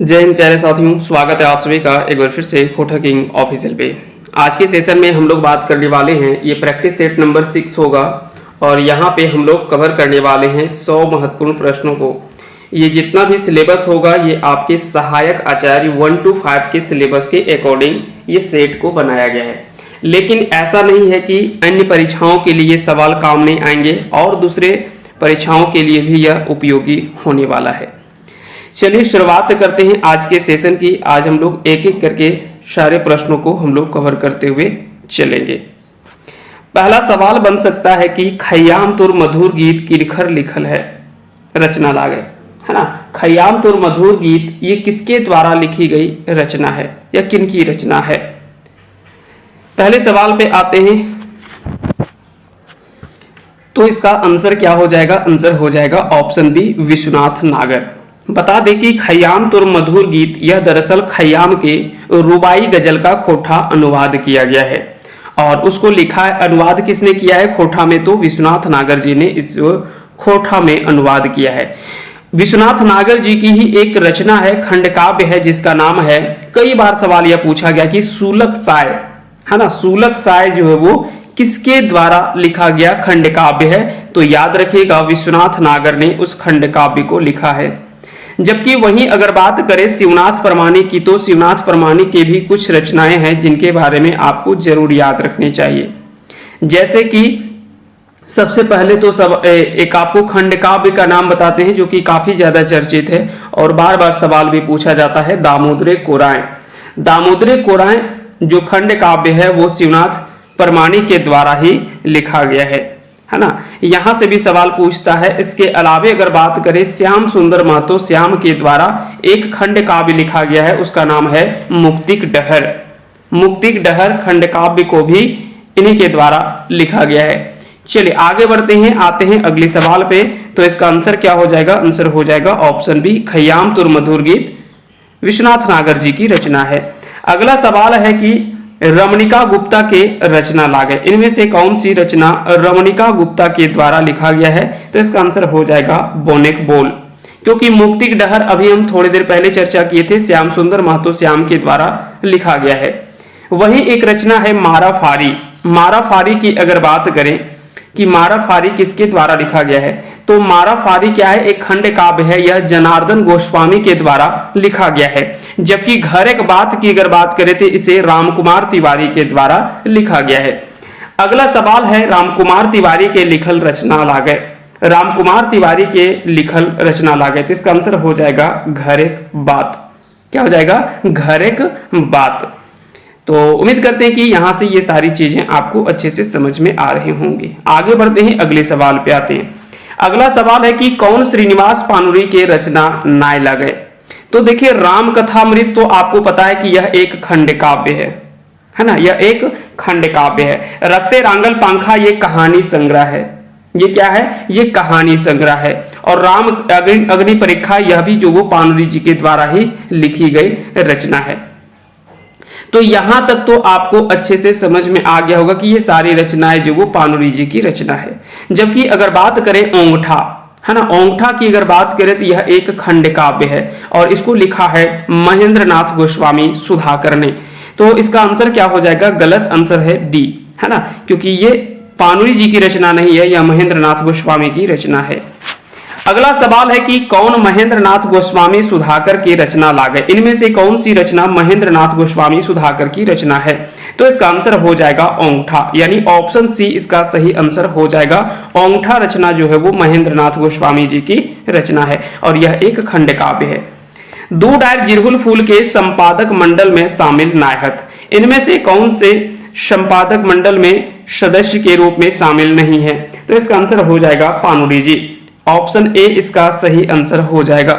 जय हिंद प्यारे साथियों, स्वागत है आप सभी का एक बार फिर से खोटा किंग ऑफिशियल पे। आज के सेशन में हम लोग बात करने वाले हैं, ये प्रैक्टिस सेट नंबर 6 होगा और यहाँ पे हम लोग कवर करने वाले हैं 100 महत्वपूर्ण प्रश्नों को। ये जितना भी सिलेबस होगा ये आपके सहायक आचार्य 1 to 5 के सिलेबस के अकॉर्डिंग ये सेट को बनाया गया है। लेकिन ऐसा नहीं है कि अन्य परीक्षाओं के लिए सवाल काम नहीं आएंगे और दूसरे परीक्षाओं के लिए भी यह उपयोगी होने वाला है। चलिए शुरुआत करते हैं आज के सेशन की। आज हम लोग एक एक करके सारे प्रश्नों को हम लोग कवर करते हुए चलेंगे। पहला सवाल बन सकता है कि खयाम तुर मधुर गीत किनकर लिखल है, रचना लागे, है ना। खयाम तुर मधुर गीत ये किसके द्वारा लिखी गई रचना है या किन की रचना है। पहले सवाल पे आते हैं तो इसका आंसर क्या हो जाएगा, आंसर हो जाएगा ऑप्शन बी विश्वनाथ नागर। बता दें कि खयाम तुर मधुर गीत यह दरअसल खयाम के रुबाई गजल का खोटा अनुवाद किया गया है और उसको लिखा है, अनुवाद किसने किया है खोटा में, तो विश्वनाथ नागर जी ने इस खोटा में अनुवाद किया है। विश्वनाथ नागर जी की ही एक रचना है, खंड काव्य है जिसका नाम है, कई बार सवाल यह पूछा गया कि सूलक साय, है ना। सूलक साय जो है वो किसके द्वारा लिखा गया खंड काव्य है, तो याद रखिएगा विश्वनाथ नागर ने उस खंड काव्य को लिखा है। जबकि वहीं अगर बात करें शिवनाथ परमाणिक की, तो शिवनाथ परमाणिक के भी कुछ रचनाएं हैं जिनके बारे में आपको जरूर याद रखनी चाहिए। जैसे कि सबसे पहले तो एक आपको खंड काव्य का नाम बताते हैं जो कि काफी ज्यादा चर्चित है और बार बार सवाल भी पूछा जाता है, दामोदरे कोराएं। दामोदरे कोराएं जो खंड काव्य है वो शिवनाथ परमाणिक के द्वारा ही लिखा गया है ना। यहां से भी सवाल पूछता है। इसके अलावे अगर बात करें श्याम सुंदर महतो, श्याम के द्वारा एक खंड काव्य लिखा गया है, उसका नाम है मुक्तिक डहर। मुक्तिक डहर खंड काव्य को भी इन्हीं के द्वारा लिखा गया है। चलिए आगे बढ़ते हैं, आते हैं अगले सवाल पे। तो इसका आंसर क्या हो जाएगा, आंसर हो जाएगा ऑप्शन बी खयाम तुर मधुर गीत विश्वनाथ नागर जी की रचना है। अगला सवाल है कि रमणिका गुप्ता के रचना लागे, इनमें से कौन सी रचना रमणिका गुप्ता के द्वारा लिखा गया है, तो इसका आंसर हो जाएगा बोनेक बोल। क्योंकि मुक्तिक डहर अभी हम थोड़ी देर पहले चर्चा किए थे, श्याम सुंदर महतो श्याम के द्वारा लिखा गया है। वही एक रचना है मारा फारी। मारा फारी की अगर बात करें कि मारा फारी किसके द्वारा लिखा गया है, तो मारा फारी क्या है, एक खंड काव्य है, यह जनार्दन गोस्वामी के द्वारा लिखा गया है। जबकि घर एक बात की अगर बात करें तो इसे रामकुमार तिवारी के द्वारा लिखा गया है। अगला सवाल है रामकुमार तिवारी के लिखल रचना लागे। रामकुमार तिवारी के लिखल रचना लागे, तो इसका आंसर हो जाएगा घर एक बात। क्या हो जाएगा, घर एक बात। तो उम्मीद करते हैं कि यहां से ये सारी चीजें आपको अच्छे से समझ में आ रही होंगी। आगे बढ़ते हैं, अगले सवाल पे आते हैं। अगला सवाल है कि कौन श्रीनिवास पानुरी के रचना नाय लागे। तो देखिए राम कथामृत तो आपको पता है कि यह एक खंड काव्य है ना, यह एक खंड काव्य है। रक्ते रांगल पंखा ये कहानी संग्रह है, ये क्या है, ये कहानी संग्रह है। और राम अग्नि परीक्षा यह भी जो वो पानुरी जी के द्वारा ही लिखी गई रचना है। तो यहां तक तो आपको अच्छे से समझ में आ गया होगा कि ये सारी रचनाएं जो वो पानुरी जी की रचना है। जबकि अगर बात करें ओंगठा, है ना, ओंगठा की अगर बात करें तो यह एक खंड काव्य है और इसको लिखा है महेंद्र नाथ गोस्वामी सुधाकर ने। तो इसका आंसर क्या हो जाएगा, गलत आंसर है डी, है ना, क्योंकि ये पानुरी जी की रचना नहीं है, यह महेंद्र नाथ गोस्वामी की रचना है। अगला सवाल है कि कौन महेंद्र नाथ गोस्वामी सुधाकर की रचना लागे। इनमें से कौन सी रचना महेंद्र नाथ गोस्वामी सुधाकर की रचना है, तो इसका आंसर हो जाएगा ओंगठा, यानी ऑप्शन सी इसका सही आंसर हो जाएगा। ओंगठा रचना जो है वो महेंद्र नाथ गोस्वामी जी की रचना है और यह एक खंड काव्य है। दो डायर जिरहुल फूल के संपादक मंडल में शामिल नायहत, इनमें से कौन से संपादक मंडल में सदस्य के रूप में शामिल नहीं है, तो इसका आंसर हो जाएगा पानुरी जी। ऑप्शन ए इसका सही आंसर हो जाएगा।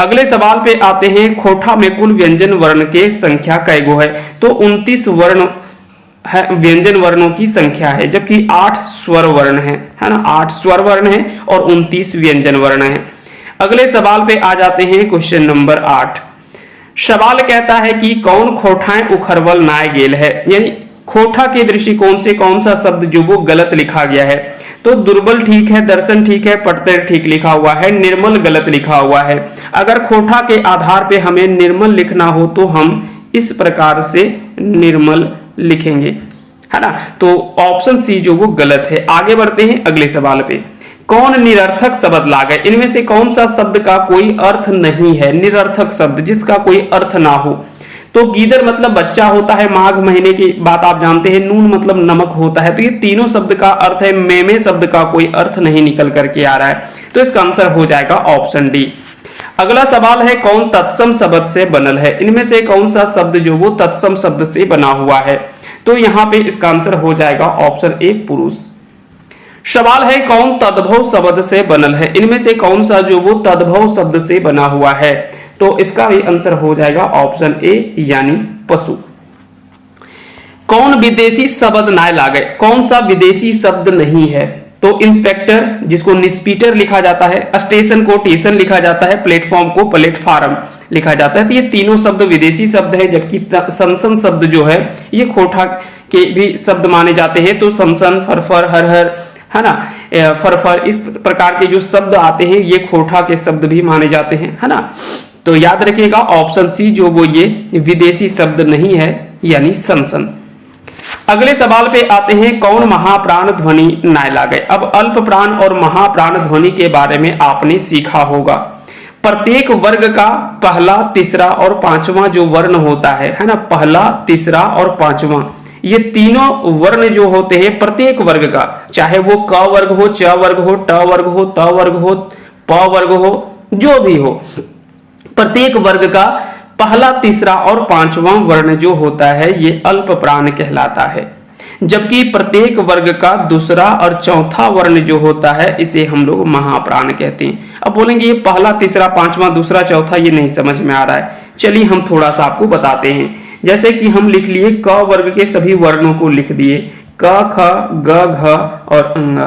अगले सवाल पे आते हैं, खोटा में कुल व्यंजन वर्ण के संख्या कैगो है, तो 29 वर्ण है, व्यंजन वर्णों की संख्या है, जबकि 8 स्वर वर्ण है ना, 8 स्वर वर्ण है और 29 व्यंजन वर्ण है। अगले सवाल पे आ जाते हैं, क्वेश्चन नंबर 8। सवाल कहता है कि कौन खोठाएं उखरवल नाय गेल है, यानी खोटा के दृष्टिकोण से कौन सा शब्द जो वो गलत लिखा गया है? तो दुर्बल ठीक है, दर्शन ठीक है, पटतर ठीक लिखा हुआ है, निर्मल गलत लिखा हुआ है। अगर खोटा के आधार पे हमें निर्मल लिखना हो तो हम इस प्रकार से निर्मल लिखेंगे, है ना। तो ऑप्शन सी जो वो गलत है। आगे बढ़ते हैं अगले सवाल पे। कौन निरर्थक शब्द लागे? इनमें से कौन सा शब्द का कोई अर्थ नहीं है? निरर्थक शब्द जिसका कोई अर्थ ना हो। तो गीदड़ मतलब बच्चा होता है, माघ महीने की बात आप जानते हैं, नून मतलब नमक होता है। तो ये तीनों शब्द का अर्थ है, मेमे शब्द का कोई अर्थ नहीं निकल करके आ रहा है। तो इसका आंसर हो जाएगा ऑप्शन डी। अगला सवाल है कौन तत्सम शब्द से बनल है? इनमें से कौन सा शब्द जो वो तत्सम शब्द से बना हुआ है? तो यहाँ पे इसका आंसर हो जाएगा ऑप्शन ए पुरुष। सवाल है कौन तद्भव शब्द से बनल है? इनमें से कौन सा जो वो तद्भव शब्द से बना हुआ है? तो इसका भी आंसर हो जाएगा ऑप्शन ए यानी पशु। कौन विदेशी शब्द ना लागे? कौन सा विदेशी शब्द नहीं है? तो इंस्पेक्टर जिसको निस्पीटर लिखा जाता है, स्टेशन को टेशन लिखा जाता है, प्लेटफॉर्म को प्लेटफार्म लिखा जाता है। तो ये तीनों शब्द विदेशी शब्द है, जबकि सनसन शब्द जो है ये खोटा के भी शब्द माने जाते हैं। तो सनसन, फरफर, हर हर, है ना, फरफर, इस प्रकार के जो शब्द आते हैं ये खोटा के शब्द भी माने जाते हैं, है ना। तो याद रखिएगा ऑप्शन सी जो वो ये विदेशी शब्द नहीं है यानी सनसन। अगले सवाल पे आते हैं कौन महाप्राण ध्वनि ना लागे? अब अल्प प्राण और महाप्राण ध्वनि के बारे में आपने सीखा होगा। प्रत्येक वर्ग का पहला, तीसरा और पांचवा जो वर्ण होता है ना, पहला, तीसरा और पांचवा, ये तीनों वर्ण जो होते हैं प्रत्येक वर्ग का, चाहे वो क वर्ग हो, च वर्ग हो, ट वर्ग हो, त वर्ग हो, प वर्ग हो, जो भी हो, प्रत्येक वर्ग का पहला, तीसरा और पांचवा वर्ण जो होता है ये अल्प प्राण कहलाता है। जबकि प्रत्येक वर्ग का दूसरा और चौथा वर्ण जो होता है इसे हम लोग महाप्राण कहते हैं। अब बोलेंगे ये पहला, तीसरा, पांचवा, दूसरा, चौथा ये नहीं समझ में आ रहा है। चलिए हम थोड़ा सा आपको बताते हैं। जैसे कि हम लिख लिए क वर्ग के सभी वर्णों को लिख दिए, क, ख, ग, घ और अंग।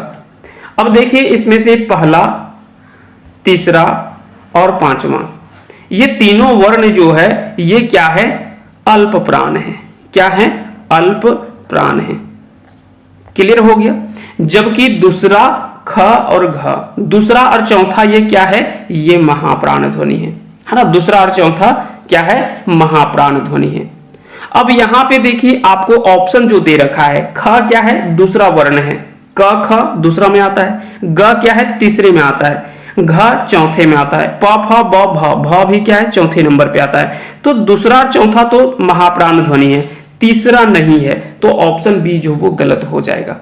अब देखिए इसमें से पहला, तीसरा और पांचवा ये तीनों वर्ण जो है ये क्या है? अल्प प्राण है। क्या है? अल्प प्राण है। क्लियर हो गया। जबकि दूसरा ख और घ, दूसरा और चौथा ये क्या है? ये महाप्राण ध्वनि है ना। दूसरा और चौथा क्या है? महाप्राण ध्वनि है। अब यहां पे देखिए आपको ऑप्शन जो दे रखा है, ख क्या है? दूसरा वर्ण है, क ख दूसरा में आता है, ग क्या है? तीसरे में आता है, घ चौथे में आता है, प फ ब भ, भ भी क्या है? चौथे नंबर पे आता है। तो दूसरा और चौथा तो महाप्राण ध्वनि है, तीसरा नहीं है। तो ऑप्शन बी जो वो गलत हो जाएगा।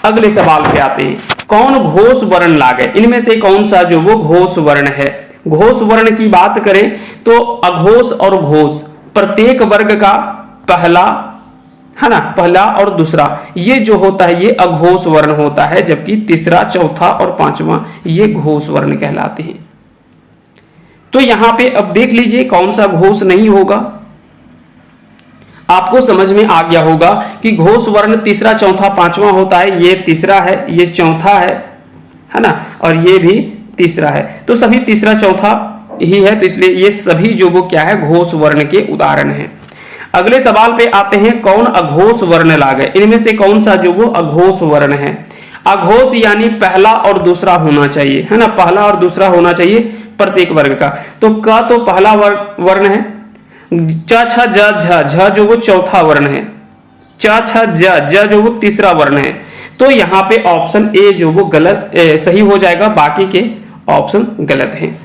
अगले सवाल पे आते हैं कौन घोष वर्ण लागे? इनमें से कौन सा जो वो घोष वर्ण है? घोष वर्ण की बात करें तो अघोष और घोष, प्रत्येक वर्ग का पहला, है ना, पहला और दूसरा ये जो होता है ये अघोष वर्ण होता है, जबकि तीसरा, चौथा और पांचवा ये घोष वर्ण कहलाते हैं। तो यहां पे अब देख लीजिए कौन सा घोष नहीं होगा। आपको समझ में आ गया होगा कि घोष वर्ण तीसरा, चौथा, पांचवा होता है। ये तीसरा है, ये चौथा है ना, और ये भी तीसरा है। तो सभी तीसरा, चौथा ही है, तो इसलिए ये सभी जो वो क्या है? घोष वर्ण के उदाहरण हैं। अगले सवाल पे आते हैं कौन अघोष वर्ण लागे? इनमें से कौन सा जो वो अघोष वर्ण है? अघोष यानी पहला और दूसरा होना चाहिए, है ना, पहला और दूसरा होना चाहिए प्रत्येक वर्ग का। तो क तो पहला वर्ण है, च छ ज झ, झ जो वो चौथा वर्ण है, च छ ज, ज जो वो तीसरा वर्ण है। तो यहाँ पे ऑप्शन ए जो वो गलत सही हो जाएगा, बाकी के ऑप्शन गलत हैं।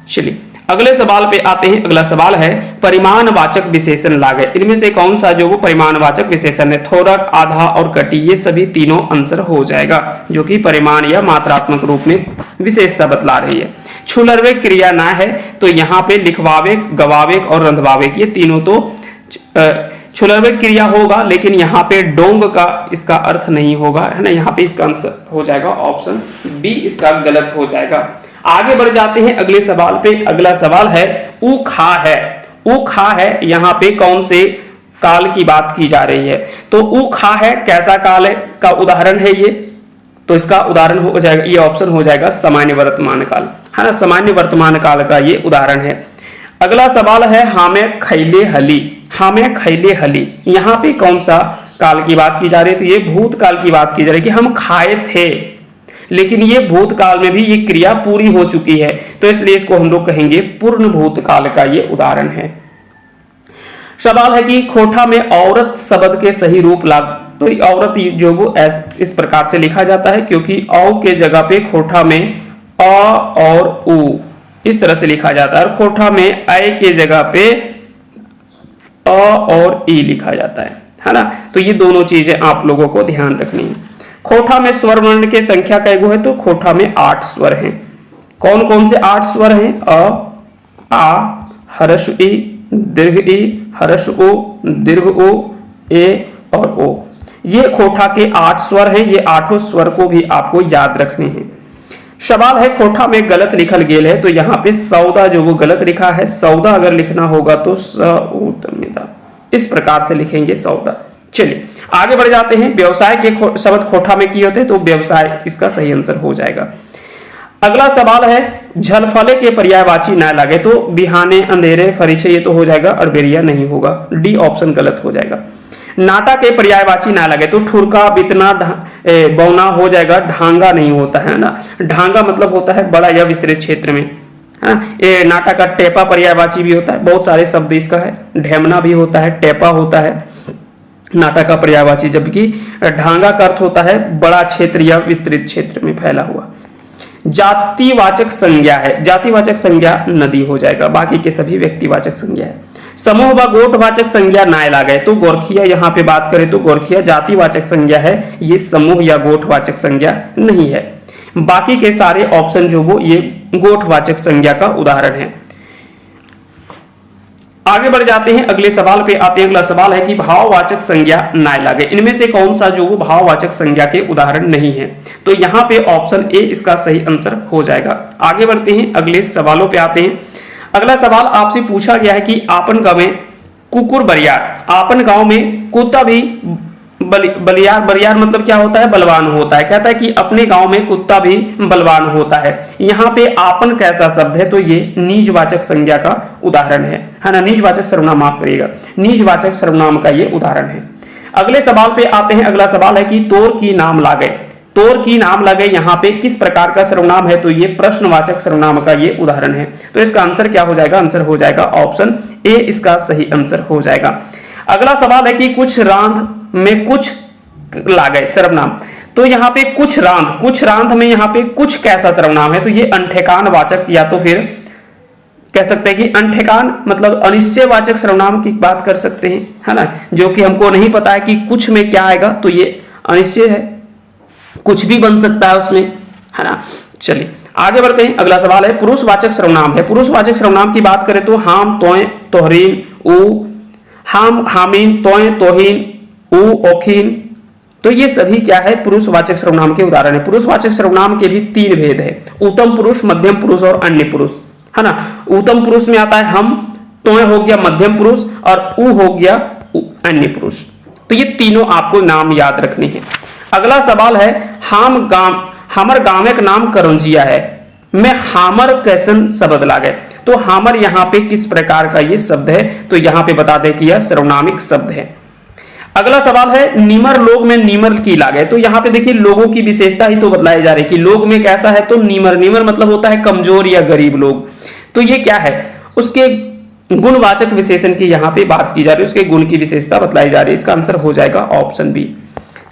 चलिए अगले सवाल पे आते हैं। अगला सवाल है परिमाणवाचक विशेषण लागे? इनमें से कौन सा जो वो परिमाणवाचक विशेषण है? थोड़क, आधा और कटी, ये सभी तीनों आंसर हो जाएगा, जो कि परिमाण या मात्रात्मक रूप में विशेषता बतला रही है। छुलरवे क्रिया ना है तो यहाँ पे लिखवावेक, गवावेक और रंधवावेक, ये तीनों तो छुलरवे क्रिया होगा, लेकिन यहाँ पे डोंग का इसका अर्थ नहीं होगा, है ना। यहाँ पे इसका आंसर हो जाएगा ऑप्शन बी, इसका गलत हो जाएगा। आगे बढ़ जाते हैं अगले सवाल पे। अगला सवाल है ऊ खा है। ऊ खा है यहाँ पे कौन से काल की बात की जा रही है? तो ऊ खा है कैसा काल है का उदाहरण है ये? तो इसका उदाहरण हो जाएगा, ये ऑप्शन हो जाएगा सामान्य वर्तमान काल, है ना। सामान्य वर्तमान काल का ये उदाहरण है। अगला सवाल है हामे खैले हली। हामे खैले हली यहाँ पे कौन सा काल की बात की जा रही है, तो ये भूतकाल की बात की जा रही है कि हम खाए थे, लेकिन ये भूतकाल में भी ये क्रिया पूरी हो चुकी है, तो इसलिए इसको हम लोग कहेंगे पूर्ण भूतकाल का ये उदाहरण है। सवाल है कि खोठा में औरत शब्द के सही रूप लाग, तो औरत जो वो इस प्रकार से लिखा जाता है, क्योंकि औ के जगह पे खोठा में अ और उ इस तरह से लिखा जाता है, और खोठा में अय के जगह पे अ और ई लिखा जाता है ना। तो ये दोनों चीजें आप लोगों को ध्यान रखनी है। खोठा में स्वर वर्ण के संख्या कैगो है, तो खोठा में 8 स्वर हैं। कौन कौन से 8 स्वर हैं? अ, आ, हर्ष ई, दीर्घ ई, हर्ष ओ, दीर्घ ओ, ए और ओ। ये खोठा के 8 स्वर हैं। ये 8 स्वर को भी आपको याद रखने हैं। सवाल है खोठा में गलत लिखल गेल है, तो यहाँ पे सौदा जो वो गलत लिखा है, सौदा अगर लिखना होगा तो सौदा इस प्रकार से लिखेंगे सौदा। चलिए आगे बढ़ जाते हैं। व्यवसाय के शब्द खोठा में किए होते हैं, तो व्यवसाय इसका सही आंसर हो जाएगा। अगला सवाल है झलफले के पर्यायवाची ना लगे, तो बिहाने, अंधेरे, फरीछे ये तो हो जाएगा, अड़बेरिया नहीं होगा, डी ऑप्शन गलत हो जाएगा। नाटा के पर्यायवाची ना लगे, तो ठुरका, बितना, बौना हो जाएगा, ढांगा नहीं होता है ना। ढांगा मतलब होता है बड़ा या विस्तृत क्षेत्र में, है ना। ये नाटा का टेपा पर्यायवाची भी होता है, बहुत सारे शब्द इसका है। ढेमना भी होता है, टेपा होता है नाटा का पर्यायवाची, जबकि ढांगा का अर्थ होता है बड़ा क्षेत्र या विस्तृत क्षेत्र में फैला हुआ। जातिवाचक संज्ञा है, जातिवाचक संज्ञा नदी हो जाएगा, बाकी के सभी व्यक्तिवाचक संज्ञा है। समूह व गोठवाचक संज्ञा नाय लागे, तो गोरखिया यहाँ पे बात करें तो गोरखिया जातिवाचक संज्ञा है, ये समूह या गोठवाचक संज्ञा नहीं है। बाकी के सारे ऑप्शन जो वो ये गोठवाचक संज्ञा का उदाहरण है। आगे बढ़ जाते हैं, अगले सवाल पे आते हैं। अगला सवाल है कि भाववाचक संज्ञा नाय लागे, इनमें से कौन सा जो वो भाववाचक संज्ञा के उदाहरण नहीं है, तो यहाँ पे ऑप्शन ए इसका सही आंसर हो जाएगा। आगे बढ़ते हैं, अगले सवालों पे आते हैं। अगला सवाल आपसे पूछा गया है कि आपन गांव में कुकुर बरियार, आपन गांव में कुत्ता भी बलियार, बरियार मतलब क्या होता है? बलवान होता है। कहता है कि अपने गांव में कुत्ता भी बलवान होता है। यहाँ पे आपन कैसा शब्द है, तो ये निजवाचक संज्ञा का उदाहरण है ना। निजवाचक सर्वनाम, माफ करिएगा, निजवाचक सर्वनाम का ये उदाहरण है। अगले सवाल पे आते हैं। अगला सवाल है कि तोर की नाम लागे, तोर की नाम लगे यहाँ पे किस प्रकार का सर्वनाम है, तो ये प्रश्नवाचक सर्वनाम का ये उदाहरण है। तो इसका आंसर क्या हो जाएगा? आंसर हो जाएगा ऑप्शन ए इसका सही आंसर हो जाएगा। अगला सवाल है कि कुछ रांध में कुछ लागे सर्वनाम, तो यहाँ पे कुछ रांध, कुछ रांध में यहाँ पे कुछ कैसा सर्वनाम है, तो ये अनठेकान वाचक या तो फिर कह सकते हैं कि अनठेकान मतलब अनिश्चयवाचक सर्वनाम की बात कर सकते हैं, है ना, जो कि हमको नहीं पता है कि कुछ में क्या आएगा, तो ये अनिश्चय है, कुछ भी बन सकता है उसमें, है ना। चलिए आगे बढ़ते हैं। अगला सवाल है पुरुषवाचक सर्वनाम है। पुरुषवाचक सर्वनाम की बात करें तो हाम, तोय, तोहरीन, ऊ, हाम, हामीन, तोय, तोहीन, ऊ, ओखीन, तो ये सभी क्या है? पुरुषवाचक सर्वनाम के उदाहरण है। पुरुषवाचक सर्वनाम के भी 3 भेद है, उत्तम पुरुष, मध्यम पुरुष और अन्य पुरुष, है ना। उत्तम पुरुष में आता है हम, तोय हो गया मध्यम पुरुष और ऊ हो गया अन्य पुरुष। तो ये तीनों आपको नाम याद रखने हैं। अगला सवाल है हाम गांव, हमर गांव का नाम करंजिया है, मैं हामर कैसन शब्द लागे, तो हामर यहाँ पे किस प्रकार का ये शब्द है, तो यहाँ पे बता दे कि यह सर्वनामिक शब्द है। अगला सवाल है नीमर लोग में नीमर की लागे, तो यहाँ पे देखिए लोगों की विशेषता ही तो बतलाई जा रही है कि लोग में कैसा है, तो नीमर, नीमर मतलब होता है कमजोर या गरीब लोग, तो ये क्या है? उसके गुणवाचक विशेषण की यहाँ पे बात की जा रही है, उसके गुण की विशेषता बतलाई जा रही है। इसका आंसर हो जाएगा ऑप्शन बी।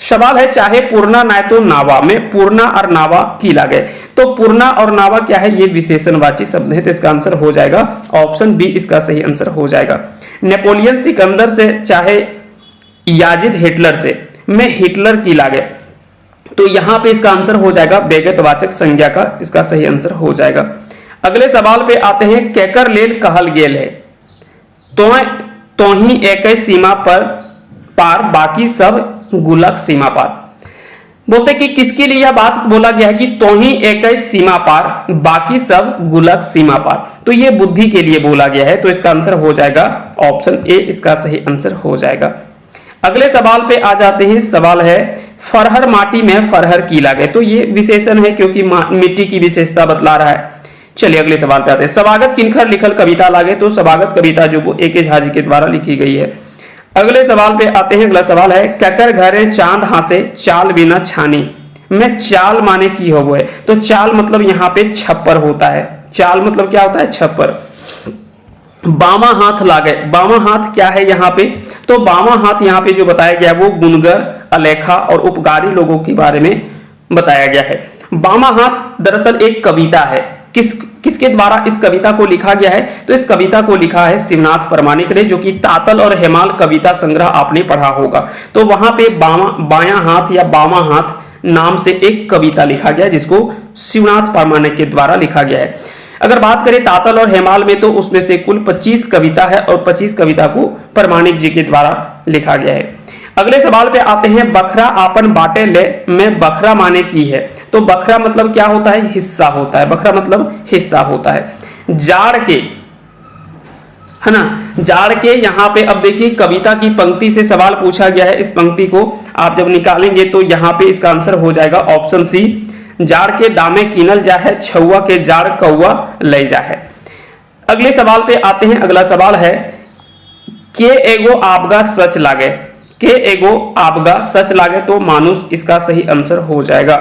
सवाल है चाहे पूर्णा ना तो नावा में पूर्णा और नावा की लागे, तो पूर्णा और नावा क्या है? ये विशेषणवाची शब्द है, तो इसका आंसर हो जाएगा ऑप्शन बी इसका सही आंसर हो जाएगा। नेपोलियन सिकंदर से चाहे याजिद हिटलर से मैं हिटलर की लागे, तो यहां पे इसका आंसर हो जाएगा व्यक्तिवाचक संज्ञा का, इसका सही आंसर हो जाएगा। अगले सवाल पे आते हैं केकर लेल कहल गेल है, तो ही एक सीमा पर पार बाकी सब गुलक सीमा पार, बोलते कि किसके लिए यह बात बोला गया है कि तो ही एक सीमा पार बाकी सब गुलक सीमा पार, तो ये बुद्धि के लिए बोला गया है, तो इसका आंसर हो जाएगा ऑप्शन ए इसका सही आंसर हो जाएगा। अगले सवाल पे आ जाते हैं। सवाल है फरहर माटी में फरहर की लागे, तो ये विशेषण है क्योंकि मिट्टी की विशेषता बतला रहा है। चलिए अगले सवाल पे आते हैं। स्वागत किनखर लिखल कविता लागे, तो स्वागत कविता जो वो ए के झा जी के द्वारा लिखी गई है। अगले सवाल पे आते हैं। अगला सवाल है ककर घरे चांद हासे चाल बिना छानी में चाल माने की हो है। तो चाल मतलब यहाँ पे छप्पर होता है। चाल मतलब क्या होता है? छप्पर। बामा हाथ लागे, बामा हाथ क्या है यहाँ पे? तो बामा हाथ यहाँ पे जो बताया गया वो गुनगर, अलेखा और उपकारी लोगों के बारे में बताया गया है। बामा हाथ दरअसल एक कविता है। किसके द्वारा इस कविता को लिखा गया है? तो इस कविता को लिखा है शिवनाथ प्रामाणिक ने, जो कि तातल और हेमाल कविता संग्रह आपने पढ़ा होगा। तो वहां पे बायां हाथ या बामा हाथ नाम से एक कविता लिखा गया जिसको शिवनाथ प्रामाणिक के द्वारा लिखा गया है। अगर बात करें तातल और हेमाल में तो उसमें से कुल 25 कविता है और 25 कविता को प्रामाणिक जी के द्वारा लिखा गया है। अगले सवाल पे आते हैं बखरा आपन बाटे ले में बखरा माने की है। तो बखरा मतलब क्या होता है? हिस्सा होता है। बखरा मतलब हिस्सा होता है। जाड़ के, है ना, जाड़ के यहाँ पे अब देखिए कविता की पंक्ति से सवाल पूछा गया है। इस पंक्ति को आप जब निकालेंगे तो यहाँ पे इसका आंसर हो जाएगा ऑप्शन सी, जाड़ के दामे कीनल जा है छुआ के जाड़ कौआ ले जा है। अगले सवाल पे आते हैं। अगला सवाल है के एगो आपगा सच लागे, के एगो आपगा सच लागे। तो मानुष इसका सही आंसर हो जाएगा।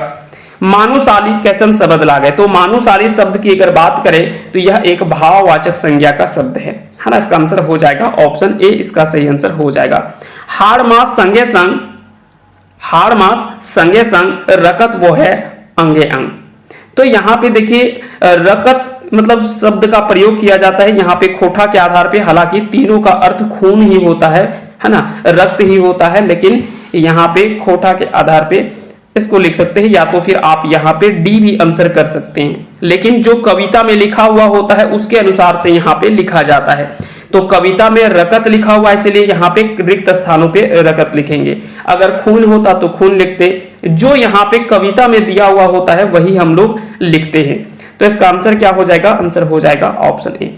मानुषाली कैसन शब्द लागे। तो मानुषाली शब्द की अगर बात करें तो यह एक भाववाचक संज्ञा का शब्द है ना। इसका आंसर हो जाएगा ऑप्शन ए, इसका सही आंसर हो जाएगा। हाड़ मास संगे संग, हाड़ मास संगे संग रकत वो है अंगे अंग। तो यहाँ पे देखिए रकत मतलब शब्द का प्रयोग किया जाता है यहाँ पे खोठा के आधार पे। हालांकि तीनों का अर्थ खून ही होता है ना, रक्त ही होता है, लेकिन यहाँ पे खोठा के आधार पे इसको लिख सकते हैं, या तो फिर आप यहाँ पे डी भी आंसर कर सकते हैं। लेकिन जो कविता में लिखा हुआ होता है उसके अनुसार से यहाँ पे लिखा जाता है। तो कविता में रकत लिखा हुआ है इसलिए यहाँ पे रिक्त स्थानों पे रकत लिखेंगे। अगर खून होता तो खून लिखते। जो यहाँ पे कविता में दिया हुआ होता है वही हम लोग लिखते हैं। तो इसका आंसर क्या हो जाएगा? आंसर हो जाएगा ऑप्शन ए।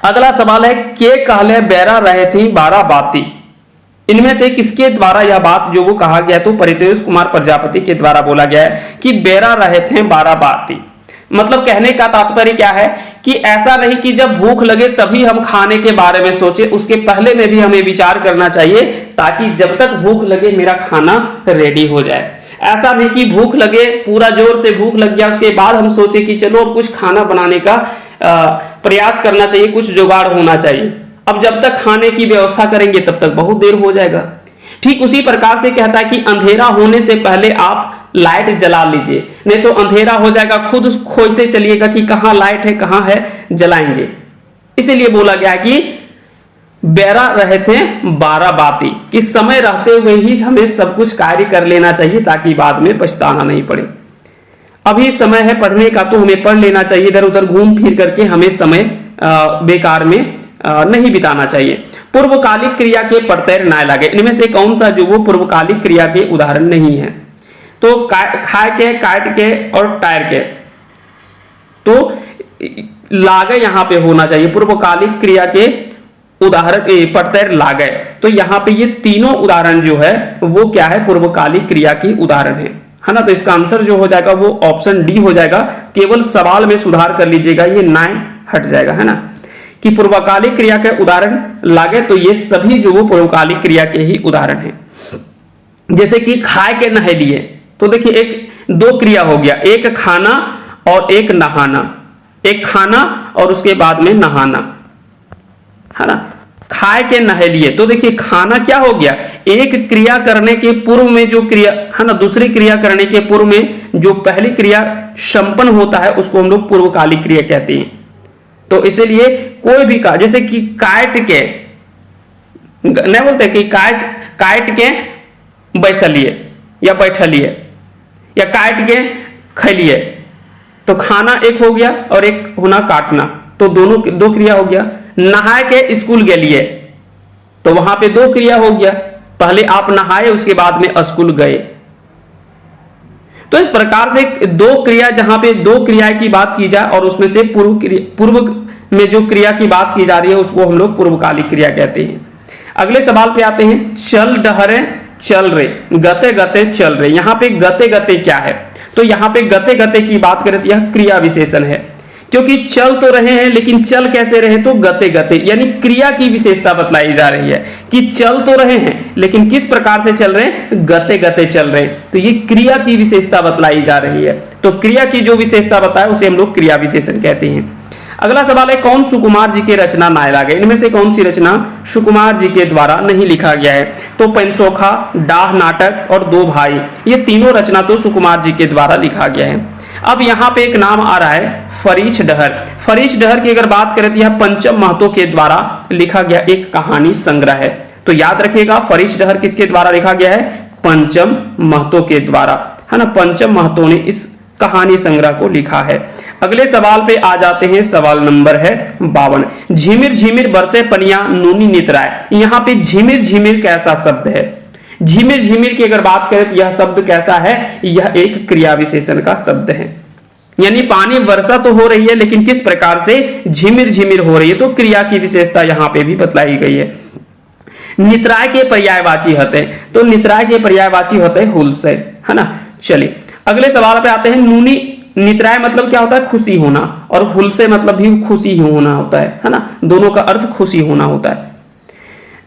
अगला सवाल है के कहले बैरा रहे थी 12 बाती। इनमें से किसके द्वारा यह बात जो वो कहा गया? तो परितोष कुमार प्रजापति के द्वारा बोला गया है कि बैरा रहे थे 12 बाती। मतलब कहने का तात्पर्य क्या है कि ऐसा नहीं कि जब भूख लगे तभी हम खाने के बारे में सोचे, उसके पहले में भी हमें विचार करना चाहिए ताकि जब तक भूख लगे मेरा खाना रेडी हो जाए। ऐसा नहीं कि भूख लगे, पूरा जोर से भूख लग गया, उसके बाद हम सोचे कि चलो अब कुछ खाना बनाने का प्रयास करना चाहिए, कुछ जुगाड़ होना चाहिए। अब जब तक खाने की व्यवस्था करेंगे तब तक बहुत देर हो जाएगा। ठीक उसी प्रकार से कहता है कि अंधेरा होने से पहले आप लाइट जला लीजिए, नहीं तो अंधेरा हो जाएगा। खुद खोजते चलिएगा कि कहाँ लाइट है, कहाँ है, जलाएंगे। इसीलिए बोला गया कि बैरा रहे थे 12 बाती, कि समय रहते हुए ही हमें सब कुछ कार्य कर लेना चाहिए ताकि बाद में पछताना नहीं पड़े। अभी समय है पढ़ने का तो हमें पढ़ लेना चाहिए, इधर उधर घूम फिर करके हमें समय बेकार में नहीं बिताना चाहिए। पूर्वकालिक क्रिया के प्रत्यय ना लागे। इनमें से कौन सा जो वो पूर्वकालिक क्रिया के उदाहरण नहीं है? तो खाए के, काट के और टायर के। तो लागे यहां पे होना चाहिए, पूर्वकालिक क्रिया के उदाहरण प्रत्यय लागे। तो यहां पे ये तीनों उदाहरण जो है वो क्या है? पूर्वकालिक क्रिया के उदाहरण है ना। तो इसका आंसर जो हो जाएगा वो ऑप्शन डी हो जाएगा। केवल सवाल में सुधार कर लीजिएगा, ये 9 हट जाएगा, है ना, कि पूर्वकालिक क्रिया के उदाहरण लागे। तो ये सभी जो वो पूर्वकालिक क्रिया के ही उदाहरण हैं। जैसे कि खाए के नहे लिए, तो देखिए एक दो क्रिया हो गया, एक खाना और एक नहाना। एक खाना और उसके बाद में नहाना, है ना। खाए के नहे लिए, तो देखिए खाना क्या हो गया? एक क्रिया करने के पूर्व में जो क्रिया है ना, दूसरी क्रिया करने के पूर्व में जो पहली क्रिया संपन्न होता है उसको हम लोग पूर्वकालिक क्रिया कहते हैं। तो इसीलिए कोई भी का, जैसे कि काट के नहीं बोलते कि काट के बैसलिए या बैठलिए या काट के खैलिए, तो खाना एक हो गया और एक होना काटना, तो दोनों दो क्रिया हो गया। नहाए के स्कूल गेलिए, तो वहां पे दो क्रिया हो गया, पहले आप नहाए उसके बाद में स्कूल गए। तो इस प्रकार से दो क्रिया, जहां पे दो क्रियाएं की बात की जाए और उसमें से पूर्व में जो क्रिया की बात की जा रही है उसको हम लोग पूर्वकालिक क्रिया कहते हैं। अगले सवाल पे आते हैं। चल डहरे चल रे, गते गते चल रे। यहाँ पे गते गते क्या है? तो यहाँ पे गते गते की बात करें तो यह क्रिया विशेषण है, क्योंकि चल तो रहे हैं लेकिन चल कैसे रहे, तो गते गते, यानी क्रिया की विशेषता बतलाई जा रही है कि चल तो रहे हैं लेकिन किस प्रकार से चल रहे हैं, गते गते चल रहे हैं। तो ये क्रिया की विशेषता बतलाई जा रही है। तो क्रिया की जो विशेषता बताए उसे हम लोग क्रिया विशेषण कहते हैं। अगला सवाल है, कौन सुकुमार जी की रचना नाय लागे? इनमें से कौन सी रचना सुकुमार जी के द्वारा नहीं लिखा गया है? तो पेंसोखा, डाह नाटक और दो भाई, ये तीनों रचना तो सुकुमार जी के द्वारा लिखा गया है। अब यहाँ पे एक नाम आ रहा है फरीच डहर। फरीच डहर की अगर बात करें तो यह पंचम महतो के द्वारा लिखा गया एक कहानी संग्रह है। तो याद रखिएगा, फरीच डहर किसके द्वारा लिखा गया है? पंचम महतो के द्वारा, है ना। पंचम महतो ने इस कहानी संग्रह को लिखा है। अगले सवाल पे आ जाते हैं, सवाल नंबर है 52। झिमिर झिमिर बरसे पनिया नूनी नितराय। यहाँ पे झिमिर झिमिर कैसा शब्द है? झिमिर झिमिर की अगर बात करें तो यह शब्द कैसा है? यह एक क्रिया विशेषण का शब्द है, यानी पानी वर्षा तो हो रही है लेकिन किस प्रकार से? झिमिर झिमिर हो रही है। तो क्रिया की विशेषता यहाँ पे भी बतलाई गई है। नितराय के पर्यायवाची होते हैं, तो नितराय के पर्यायवाची होते हैं हुल्स, है ना। चलिए अगले सवाल पे आते हैं। नूनी नितराय मतलब क्या होता है? खुशी होना, और हुल्से मतलब भी खुशी ही होना होता है ना। दोनों का अर्थ खुशी होना होता है।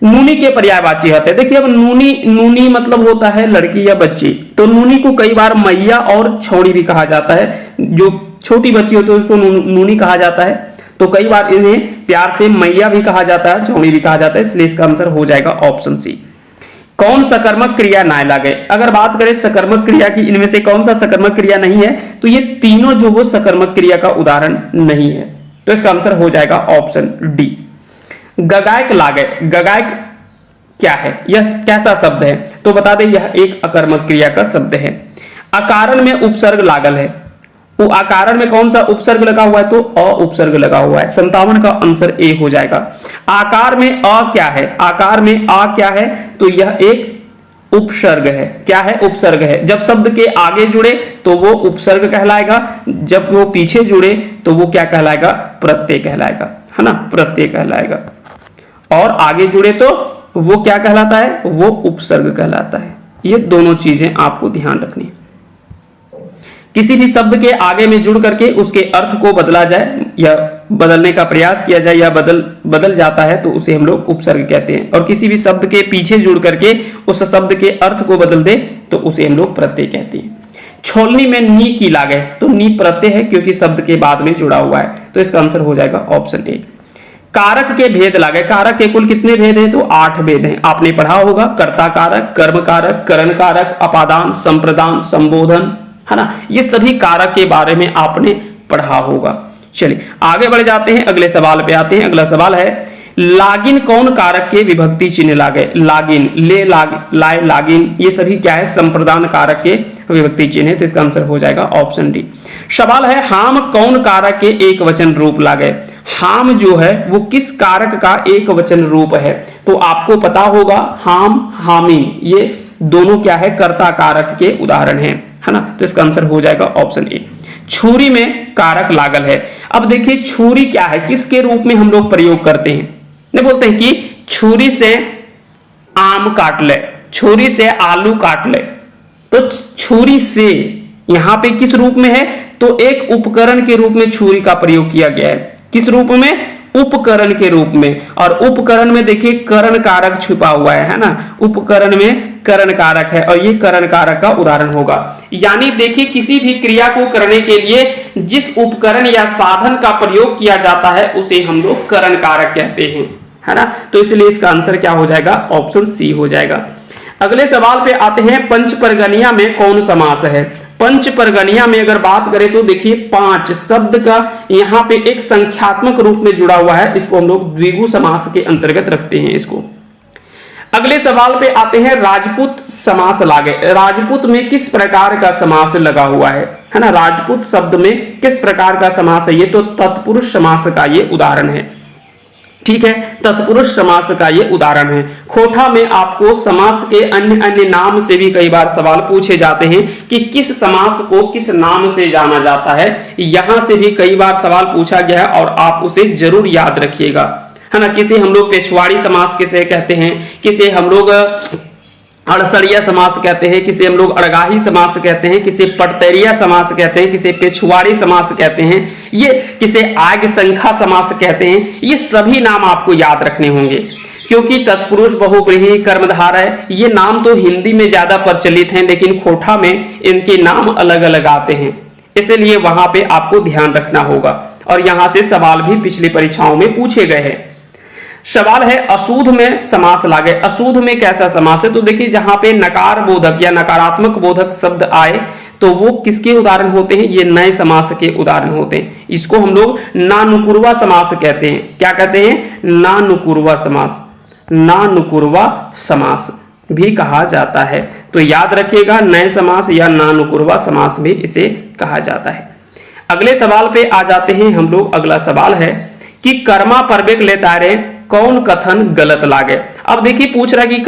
नूनी के पर्यायवाची होते हैं। देखिए अब नूनी, नूनी मतलब होता है लड़की या बच्ची, तो नूनी को कई बार मैया और छौड़ी भी कहा जाता है। जो छोटी बच्ची होती है उसको नूनी कहा जाता है, तो कई बार इन्हें प्यार से मैया भी कहा जाता है, छौड़ी भी कहा जाता है। इसलिए इसका आंसर हो जाएगा ऑप्शन सी। कौन सकर्मक क्रिया नाय लागे? अगर बात करें सकर्मक क्रिया की, इनमें से कौन सा सकर्मक क्रिया नहीं है? तो ये तीनों जो वो सकर्मक क्रिया का उदाहरण नहीं है। तो इसका आंसर हो जाएगा ऑप्शन डी। गगायक लागे, गगायक क्या है? यह कैसा शब्द है? तो बता दें यह एक अकर्मक क्रिया का शब्द है। अकारण में उपसर्ग लागल है, वो अकारण में कौन सा उपसर्ग लगा हुआ है? तो अ उपसर्ग लगा हुआ है। 57 का आंसर ए हो जाएगा। आकार में अ क्या है? आकार में आ क्या है? तो यह एक उपसर्ग है। क्या है? उपसर्ग है। जब शब्द के आगे जुड़े तो वो उपसर्ग कहलाएगा, जब वो पीछे जुड़े तो वो क्या कहलाएगा? प्रत्यय कहलाएगा, है ना, प्रत्यय कहलाएगा। और आगे जुड़े तो वो क्या कहलाता है? वो उपसर्ग कहलाता है। ये दोनों चीजें आपको ध्यान रखनी है। किसी भी शब्द के आगे में जुड़ करके उसके अर्थ को बदला जाए या बदलने का प्रयास किया जाए या बदल जाता है तो उसे हम लोग उपसर्ग कहते हैं। और किसी भी शब्द के पीछे जुड़ करके उस शब्द के अर्थ को बदल दे तो उसे हम लोग प्रत्यय कहते हैं। छोलनी में नी की लागे, तो नी प्रत्यय है क्योंकि शब्द के बाद में जुड़ा हुआ है। तो इसका आंसर हो जाएगा ऑप्शन ए। कारक के भेद लागे, कारक के कुल कितने भेद हैं? तो 8 भेद हैं। आपने पढ़ा होगा, कर्ता कारक, कर्म कारक, करण कारक, अपादान, संप्रदान, संबोधन, है ना। ये सभी कारक के बारे में आपने पढ़ा होगा। चलिए आगे बढ़ जाते हैं, अगले सवाल पे आते हैं। अगला सवाल है, लागिन कौन कारक के विभक्ति चिन्ह लागे? लागिन, ले, लाए, लागिन, ये सभी क्या है? संप्रदान कारक के विभक्ति चिन्ह है। तो इसका आंसर हो जाएगा ऑप्शन डी। सवाल है, हाम कौन कारक के एक वचन रूप लागे? हाम जो है वो किस कारक का एक वचन रूप है? तो आपको पता होगा, हाम, हामिन, ये दोनों क्या है? कर्ता कारक के उदाहरण है ना। तो इसका आंसर हो जाएगा ऑप्शन ए। छुरी में कारक लागल है। अब देखिए छुरी क्या है, किसके रूप में हम लोग प्रयोग करते हैं? नहीं बोलते हैं कि छुरी से आम काट ले, छुरी से आलू काट ले। तो छुरी से यहां पे किस रूप में है? तो एक उपकरण के रूप में छुरी का प्रयोग किया गया है। किस रूप में? उपकरण के रूप में। और उपकरण में देखिए करण कारक छुपा हुआ है ना। उपकरण में करण कारक है और ये करण कारक का उदाहरण होगा। यानी देखिए किसी भी क्रिया को करने के लिए जिस उपकरण या साधन का प्रयोग किया जाता है उसे हम लोग करण कारक कहते हैं, है ना। तो इसलिए इसका आंसर क्या हो जाएगा? ऑप्शन सी हो जाएगा। अगले सवाल पे आते हैं, पंचपरगनिया में कौन समास है? पंचपरगनिया में अगर बात करें तो देखिए 5 शब्द का यहां पे एक संख्यात्मक रूप में जुड़ा हुआ है। इसको हम लोग द्विगु समास के अंतर्गत रखते हैं इसको। अगले सवाल पे आते हैं, राजपूत समास लागे। राजपूत में किस प्रकार का समास लगा हुआ है ना। राजपूत शब्द में किस प्रकार का समास है? ये तो तत्पुरुष समास का ये उदाहरण है। ठीक है, तत्पुरुष समास का ये उदाहरण है। खोटा में आपको समास के अन्य नाम से भी कई बार सवाल पूछे जाते हैं कि किस समास को किस नाम से जाना जाता है। यहां से भी कई बार सवाल पूछा गया है और आप उसे जरूर याद रखिएगा, है ना। किसे हम लोग पेशवाड़ी समास किसे कहते हैं, किसे हम लोग अड़सरिया समास कहते हैं, किसे हम लोग अड़गाही समास कहते हैं, किसे पटतरिया समास कहते हैं, किसे पेछुआड़ी समास कहते हैं, ये किसे आग संख्या समास कहते हैं। ये सभी नाम आपको याद रखने होंगे, क्योंकि तत्पुरुष, बहुव्रीहि, कर्मधारय ये नाम तो हिंदी में ज्यादा प्रचलित हैं, लेकिन खोटा में इनके नाम अलग अलग आते हैं, इसलिए वहां पे आपको ध्यान रखना होगा। और यहां से सवाल भी पिछली परीक्षाओं में पूछे गए हैं। सवाल है अशुद्ध में समास लागे। अशुद्ध में कैसा समास है? तो देखिए, जहां पे नकार बोधक या नकारात्मक बोधक शब्द आए तो वो किसके उदाहरण होते हैं? ये नए समास के उदाहरण होते हैं। इसको हम लोग नानुपूर्वा समास कहते हैं। क्या कहते हैं? नानुपूर्वा समास, नानुपूर्वा समास भी कहा जाता है। तो याद रखिएगा, नए समास या नानुपूर्वा समास भी इसे कहा जाता है। अगले सवाल पे आ जाते हैं हम लोग। अगला सवाल है कि कर्मा परवेक लेतारे कौन कथन गलत लागे। अब देखिए, पूछ रहा है कि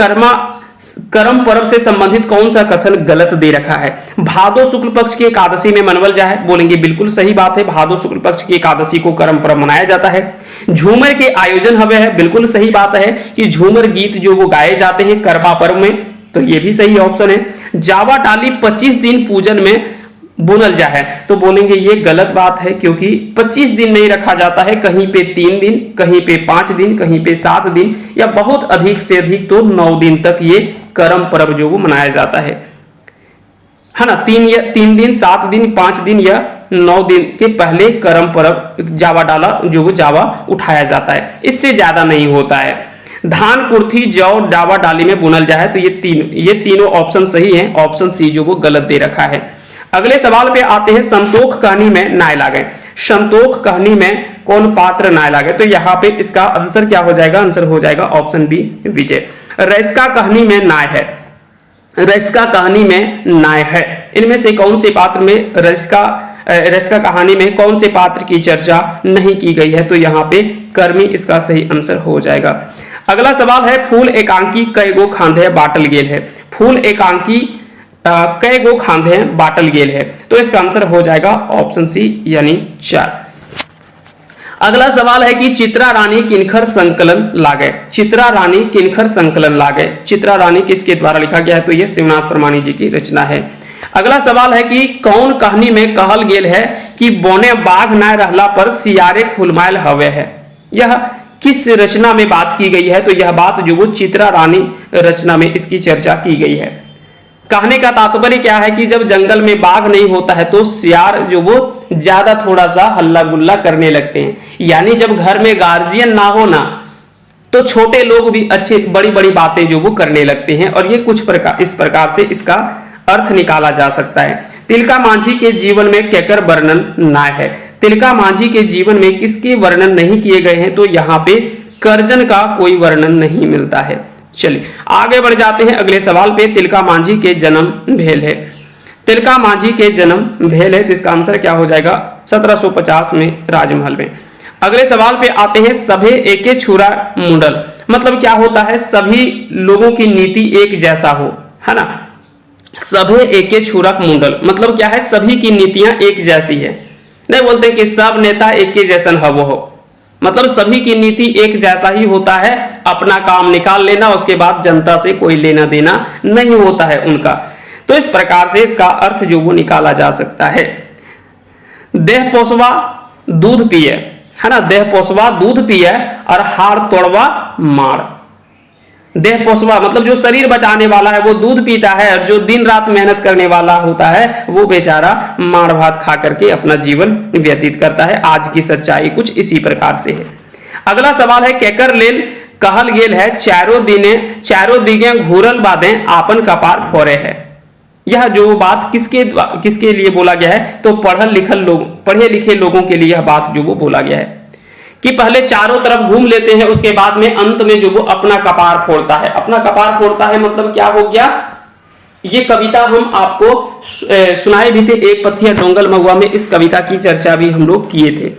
कर्म पर्व से संबंधित कौन सा कथन गलत दे रखा है। भादो शुक्ल पक्ष की एकादशी में मनवल जाए, बोलेंगे बिल्कुल सही बात है, भादो शुक्ल पक्ष की एकादशी को कर्म पर्व मनाया जाता है। झूमर के आयोजन हवे है, बिल्कुल सही बात है कि झूमर गीत जो वो गाए जाते हैं कर्मा पर्व में, तो ये भी सही ऑप्शन है। जावा टाली 25 दिन पूजन में बुनल जाए, तो बोलेंगे ये गलत बात है, क्योंकि 25 दिन नहीं रखा जाता है, कहीं पे 3 दिन, कहीं पे 5 दिन, कहीं पे 7 दिन, या बहुत अधिक से अधिक तो 9 दिन तक ये कर्म पर्व जो वो मनाया जाता है ना। 3 दिन, 7 दिन, 5 दिन या 9 दिन के पहले कर्म पर्व जावा डाला जो वो जावा उठाया जाता है, इससे ज्यादा नहीं होता है। धान, कुर्थी, जौ डावा डाली में बुनल जाए, तो ये तीनों ऑप्शन सही है। ऑप्शन सी जो वो गलत दे रखा है। अगले सवाल पे आते हैं, संतोख कहानी में नाय लागे। संतोख कहानी में कौन पात्र नाय लागे? तो यहाँ पे इसका आंसर क्या हो जाएगा? आंसर हो जाएगा ऑप्शन बी, विजय। रैस्का कहानी में नाय है, रैस्का कहानी में नाय है। इनमें से कौन से पात्र में रैस्का कहानी में कौन से पात्र की चर्चा नहीं की गई है? तो यहाँ पे कर्मी इसका सही आंसर हो जाएगा। अगला सवाल है, फूल एकांकी कई गो खांधे बाटल गेल है। फूल एकांकी कई गो खांधे बाटल गेल है, तो इसका आंसर हो जाएगा ऑप्शन सी यानी 4। अगला सवाल है कि चित्रा रानी किनखर संकलन लागे। चित्रा रानी किनखर संकलन लागे, चित्रा रानी किसके द्वारा लिखा गया है? तो यह शिवनाथ परमाणी जी की रचना है। अगला सवाल है कि कौन कहानी में कहल गेल है कि बोने बाघ ना रहला पर सियारे फुलमाइल हवे है। यह किस रचना में बात की गई है? तो यह बात जो वो चित्रा रानी रचना में इसकी चर्चा की गई है। कहने का तात्पर्य क्या है कि जब जंगल में बाघ नहीं होता है तो सियार जो वो ज्यादा थोड़ा सा हल्ला गुल्ला करने लगते हैं, यानी जब घर में गार्जियन ना हो ना तो छोटे लोग भी अच्छे बड़ी बड़ी बातें जो वो करने लगते हैं। और ये कुछ इस प्रकार से इसका अर्थ निकाला जा सकता है। तिलका मांझी के जीवन में केकर वर्णन ना है। तिलका मांझी के जीवन में किसके वर्णन नहीं किए गए हैं? तो यहाँ पे करजन का कोई वर्णन नहीं मिलता है। चलिए आगे बढ़ जाते हैं अगले सवाल पे। तिलका मांझी के जन्म भेल है, तिलका मांझी के जन्म भेल है, तो इसका आंसर क्या हो जाएगा? 1750 में राजमहल में। अगले सवाल पे आते हैं, सभे एके छुरा मुंडल, मतलब क्या होता है? सभी लोगों की नीति एक जैसा हो, है ना। सभे एके छुरा मुंडल मतलब क्या है? सभी की नीतियां एक जैसी है। नहीं बोलते कि सब नेता एक के जैसन हो, मतलब सभी की नीति एक जैसा ही होता है, अपना काम निकाल लेना, उसके बाद जनता से कोई लेना देना नहीं होता है उनका। तो इस प्रकार से इसका अर्थ जो वो निकाला जा सकता है। देह पोसवा दूध पिए, है ना, देह पोसवा दूध पिए और हाड़ तोड़वा मार। देह पोसवा मतलब जो शरीर बचाने वाला है वो दूध पीता है, और जो दिन रात मेहनत करने वाला होता है वो बेचारा मार भात खा करके अपना जीवन व्यतीत करता है। आज की सच्चाई कुछ इसी प्रकार से है। अगला सवाल है, केकर लेल कहल गेल है चारों दिगे घूरल बादे आपन कपार फोरे है। यह जो बात किसके लिए बोला गया है? तो पढ़े लिखे लोगों के लिए यह बात जो वो बोला गया है कि पहले चारों तरफ घूम लेते हैं, उसके बाद में अंत में जो वो अपना कपार फोड़ता है। अपना कपार फोड़ता है मतलब क्या हो गया? ये कविता हम आपको सुनाए भी थे, एक पथिया डोंगल महुआ में इस कविता की चर्चा भी हम लोग किए थे।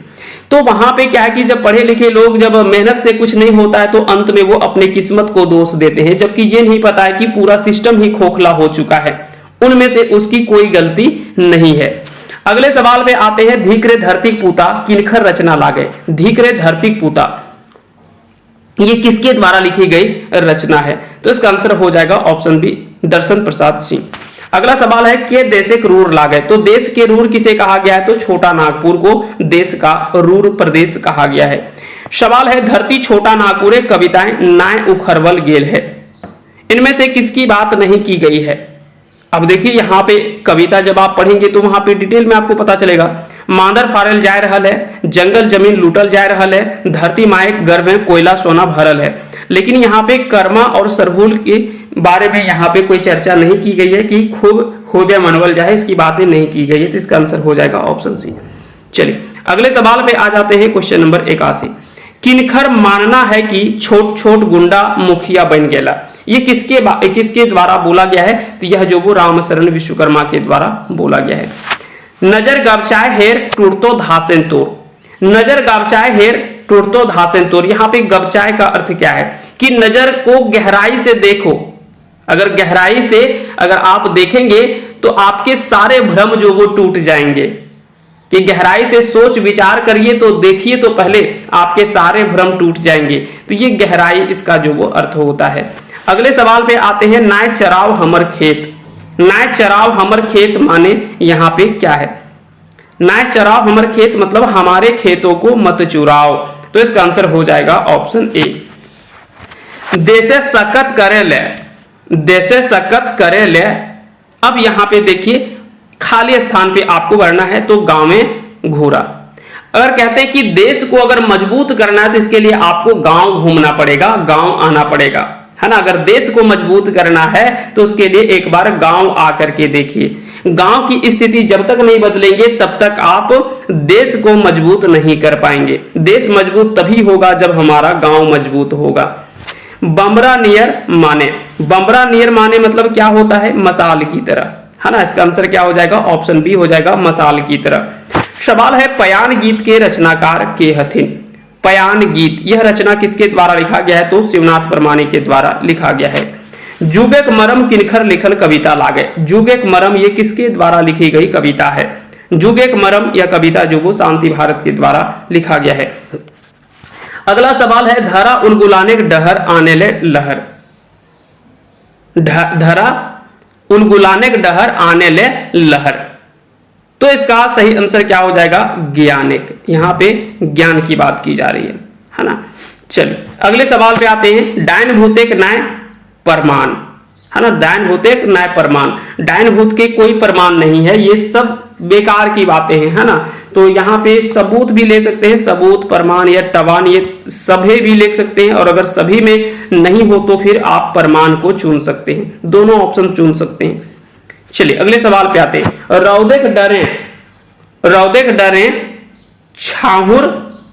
तो वहां पे क्या है कि जब पढ़े लिखे लोग जब मेहनत से कुछ नहीं होता है तो अंत में वो अपने किस्मत को दोष देते हैं, जबकि ये नहीं पता है कि पूरा सिस्टम ही खोखला हो चुका है, उनमें से उसकी कोई गलती नहीं है। अगले सवाल पे आते हैं, धीकरे धरती पूता किनखर रचना लागे। धीकरे धरती पूता ये किसके द्वारा लिखी गई रचना है? तो इसका आंसर हो जाएगा ऑप्शन बी, दर्शन प्रसाद सिंह। अगला सवाल है के देश एक रूर लागे, तो देश के रूर किसे कहा गया है, तो छोटा नागपुर को देश का रूर प्रदेश कहा गया है। सवाल है धरती छोटा नागपुर कविताएं नाय उखरवल गेल है, इनमें से किसकी बात नहीं की गई है। अब देखिए यहाँ पे कविता जब आप पढ़ेंगे तो वहां पे डिटेल में आपको पता चलेगा। मांदर फाड़ल जा रहल है, जंगल जमीन लूटल जा रहल है, धरती मायक गर्भ में कोयला सोना भरल है। लेकिन यहाँ पे कर्मा और सरहुल के बारे में यहाँ पे कोई चर्चा नहीं की गई है कि खूब खूब मनवल जाए, इसकी बातें नहीं की गई है, तो इसका आंसर हो जाएगा ऑप्शन सी। चलिए अगले सवाल पे आ जाते हैं, क्वेश्चन नंबर 81। किनखर मानना है कि छोट छोट गुंडा मुखिया बन गेला, ये किसके द्वारा बोला गया है, तो यह जो वो रामशरण विश्वकर्मा के द्वारा बोला गया है। नजर गबचाए हेर टूटतो धासेन तोर, नजर गबचाए हेर टूटतो धासेन तोर, यहाँ पे गबचाए का अर्थ क्या है कि नजर को गहराई से देखो, अगर गहराई से अगर आप देखेंगे तो आपके सारे भ्रम जो वो टूट जाएंगे, कि गहराई से सोच विचार करिए तो देखिए तो पहले आपके सारे भ्रम टूट जाएंगे, तो ये गहराई इसका जो वो अर्थ होता है। अगले सवाल पे आते हैं, नाय चराव हमर खेत, नाय चराव हमर खेत माने यहाँ पे क्या है, नाय चराव हमर खेत मतलब हमारे खेतों को मत चुराओ, तो इसका आंसर हो जाएगा ऑप्शन ए। देसे सकत करे ले, देसे सकत करे ले, अब यहाँ पे देखिए खाली स्थान पे आपको भरना है, तो गांव में घूरा। अगर कहते हैं कि देश को अगर मजबूत करना है तो इसके लिए आपको गांव घूमना पड़ेगा, गांव आना पड़ेगा, है ना। अगर देश को मजबूत करना है तो उसके लिए एक बार गांव आकर के देखिए। गांव की स्थिति जब तक नहीं बदलेंगे तब तक आप देश को मजबूत नहीं कर पाएंगे। देश मजबूत तभी होगा जब हमारा गांव मजबूत होगा। बमरा नियर माने, बमरा नियर माने मतलब क्या होता है, मसाल की तरह, है ना। इसका आंसर क्या हो जाएगा, ऑप्शन बी हो जाएगा, मसाल की तरह। सवाल है पयान गीत के रचनाकार के हथिन, पयान गीत यह रचना किसके द्वारा लिखा गया है, तो शिवनाथ परमाणिक के द्वारा लिखा गया है। जुगेक मरम किनखर लिखल कविता लागे, जुगेक मरम ये किसके द्वारा लिखी गई कविता है, जुगेक मरम यह कविता जो वो शांति भारत के द्वारा लिखा गया है। अगला सवाल है धरा उलगुलाने डहर आने ले लहर, धरा उलगुलाने डहर आने ले लहर, तो इसका सही आंसर क्या हो जाएगा, ज्ञानिक, यहाँ पे ज्ञान की बात की जा रही है ना। चलिए अगले सवाल पे आते हैं, डायन भूतेक न्याय प्रमाण, है ना। डायन भूतेक न्याय प्रमाण, डायन भूत के कोई प्रमाण नहीं है, ये सब बेकार की बातें हैं, है ना। तो यहाँ पे सबूत भी ले सकते हैं, सबूत प्रमाण या टवान ये सभी भी लिख सकते हैं, और अगर सभी में नहीं हो तो फिर आप प्रमाण को चुन सकते हैं, दोनों ऑप्शन चुन सकते हैं। चलिए अगले सवाल पे आते हैं, रौदेक डरे, रौदेक डरे छाहुर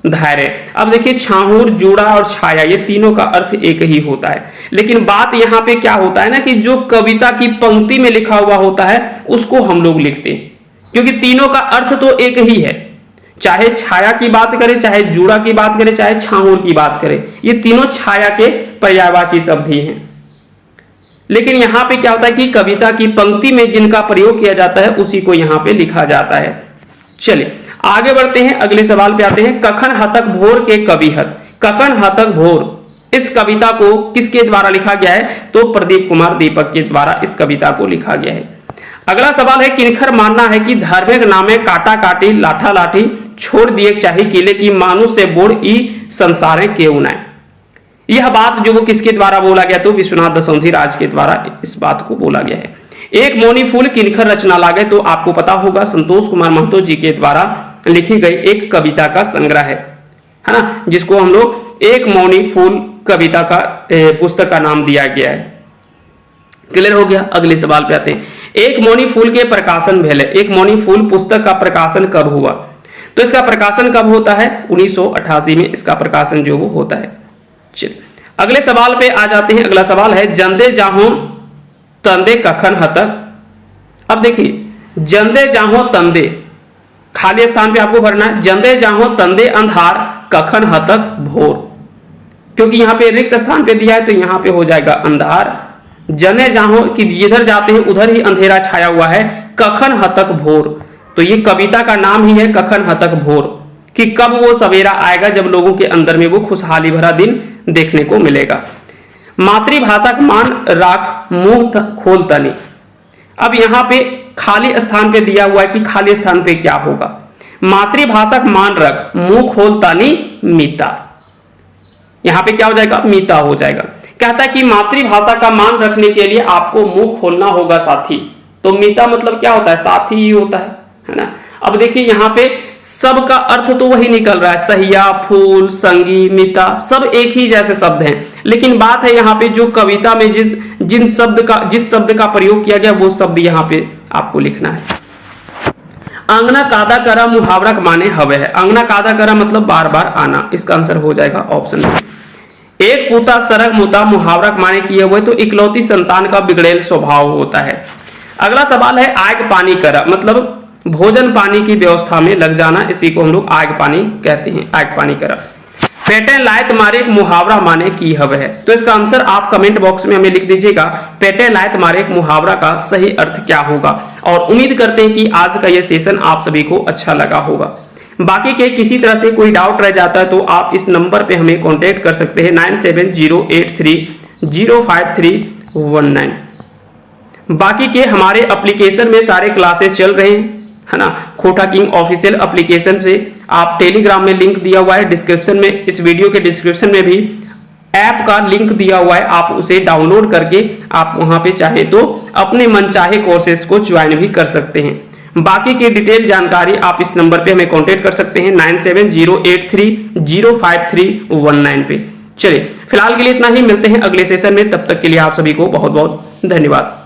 धैर्य। अब देखिए छाहुर, जूड़ा और छाया ये तीनों का अर्थ एक ही होता है, लेकिन बात यहाँ पे क्या होता है ना कि जो कविता की पंक्ति में लिखा हुआ होता है उसको हम लोग लिखते हैं, क्योंकि तीनों का अर्थ तो एक ही है। चाहे छाया की बात करें, चाहे जूड़ा की बात करें, चाहे छाहुर की बात करें, ये तीनों छाया के पर्यायवाची शब्द ही हैं। लेकिन यहाँ पे क्या होता है कि कविता की पंक्ति में जिनका प्रयोग किया जाता है उसी को यहाँ पे लिखा जाता है। चलिए आगे बढ़ते हैं, अगले सवाल पे आते हैं, कखन हतक भोर के कविहत, कखन हतक भोर इस कविता को किसके द्वारा लिखा गया है, तो प्रदीप कुमार दीपक के द्वारा इस कविता को लिखा गया है। अगला सवाल है, किनखर मानना है कि धार्मिक नामे काटा काटी लाठा लाठी छोड़ दिए चाहे किले की मानु से बोड़ ई संसारे के उनाए, यह बात जो वो किसके द्वारा बोला गया, तो विश्वनाथ दशरथी राज के द्वारा इस बात को बोला गया है। एक मौनी फूल किनखर रचना लागे, तो आपको पता होगा संतोष कुमार महतो जी के द्वारा लिखी गई एक कविता का संग्रह है ना, जिसको हम लोग एक मौनी फूल कविता का पुस्तक का नाम दिया गया है। क्लियर हो गया। अगले सवाल पे आते हैं, एक मौनी फूल के प्रकाशन भेले, एक मौनी फूल पुस्तक का प्रकाशन कब हुआ, तो इसका प्रकाशन कब होता है, 1988 में इसका प्रकाशन जो वो होता है। चलिए अगले सवाल पे आ जाते हैं। अगला सवाल है, जंदे जाहो तंदे कखन हतक। अब देखिए जंदे जाहो तंदे, खाली स्थान पे आपको भरना है, जंदे जाहो तंदे अंधार कखन हतक भोर, क्योंकि यहाँ पे रिक्त स्थान पे दिया है तो यहाँ पे हो जाएगा अंधार। जने जाहो कि जिधर जाते हैं उधर ही अंधेरा छाया हुआ है, कखन हतक भोर, तो ये कविता का नाम ही है कखन हतक भोर, कि कब वो सवेरा आएगा जब लोगों के अंदर में वो खुशहाली भरा दिन देखने को मिलेगा। मातृभाषा का मान राख मुंह खोल तनी। अब यहां पे खाली स्थान पे दिया हुआ है कि खाली स्थान पे क्या होगा। मातृभाषा का मान रख मुंह खोल तनी मीता, यहां पे क्या हो जाएगा, मीता हो जाएगा। कहता है कि मातृभाषा का मान रखने के लिए आपको मुंह खोलना होगा साथी। तो मीता मतलब क्या होता है, साथी ही होता है ना। अब देखिए यहाँ पे सब का अर्थ तो वही निकल रहा है, सहिया, फूल, संगी, मिता, सब एक ही जैसे शब्द हैं। लेकिन बात है यहाँ पे जो कविता में जिस शब्द का प्रयोग किया गया वो शब्द यहाँ पे आपको लिखना है। अंगना कादा करा मुहावरा का माने हवे है। अंगना कादा करा मतलब बार बार आना, इसका आंसर हो जाएगा ऑप्शन बी। एक पूता सरग मुता मुहावरा का माने किए हुए तो इकलौती संतान का बिगड़ेल स्वभाव होता है। अगला सवाल है आग पानी करा मतलब भोजन पानी की व्यवस्था में लग जाना, इसी को हम लोग आग पानी कहते हैं, आग पानी करा। पेटे लाए तुम्हारे एक मुहावरा माने की हवे है। तो इसका आंसर आप कमेंट बॉक्स में हमें लिख दीजिएगा, पेटे लाए तुम्हारे एक मुहावरा का सही अर्थ क्या होगा। और उम्मीद करते हैं कि आज का यह सेशन आप सभी को अच्छा लगा होगा। बाकी के किसी तरह से कोई डाउट रह जाता है तो आप इस नंबर पे हमें कांटेक्ट कर सकते हैं 9708305319। बाकी के हमारे एप्लीकेशन में सारे क्लासेस चल रहे हैं, है ना। खोटा किंग ऑफिशियल एप्लीकेशन से आप टेलीग्राम में लिंक दिया हुआ है डिस्क्रिप्शन में, इस वीडियो के डिस्क्रिप्शन में भी ऐप का लिंक दिया हुआ है, आप उसे डाउनलोड करके आप वहां पे चाहे तो अपने मनचाहे कोर्सेज को ज्वाइन भी कर सकते हैं। बाकी की डिटेल जानकारी आप इस नंबर पे हमें कांटेक्ट कर सकते हैं 9708305319 पे। चलिए फिलहाल के लिए इतना ही, मिलते हैं अगले सेशन में, तब तक के लिए आप सभी को बहुत बहुत धन्यवाद।